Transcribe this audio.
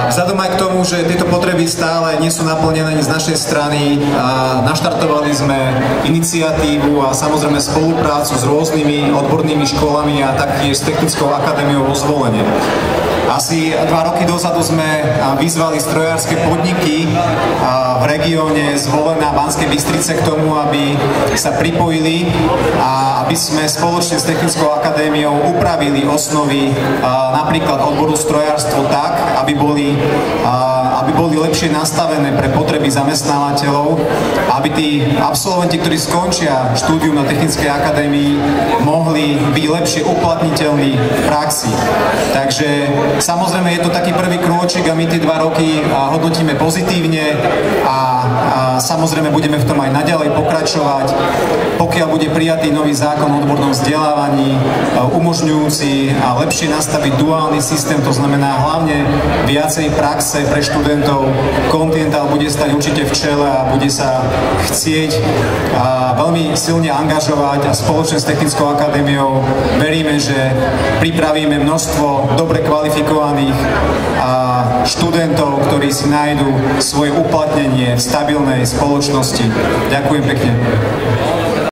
Vzhľadom aj k tomu, že tieto potreby stále nie sú naplnené z našej strany, naštartovali sme iniciatívu a samozrejme spoluprácu s rôznymi odbornými školami a taktiež s Technickou akadémiou vo Zvolene. Asi 2 roky dozadu sme vyzvali strojárske podniky v regióne Zvolena a Banskej Bystrice k tomu, aby sa pripojili a aby sme spoločne s Technickou akadémiou upravili osnovy napríklad odboru strojárstvo tak, aby boli lepšie nastavené pre potreby zamestnávateľov, aby tí absolventi, ktorí skončia štúdium na Technickej akadémii, mohli byť lepšie uplatniteľní v praxi. Takže samozrejme je to taký prvý krôčik a my tie 2 roky hodnotíme pozitívne a samozrejme budeme v tom aj naďalej pokračovať, pokiaľ bude prijatý nový zákon o odbornom vzdelávaní, umožňujúci a lepšie nastaviť duálny systém, to znamená hlavne viacej praxe pre študentov. Continental bude stať určite v čele a bude sa chcieť veľmi silne angažovať a spoločne s Technickou akadémiou veríme, že pripravíme množstvo dobre kvalifikovaných študentov, ktorí si nájdu svoje uplatnenie v stabilnej spoločnosti. Ďakujem pekne.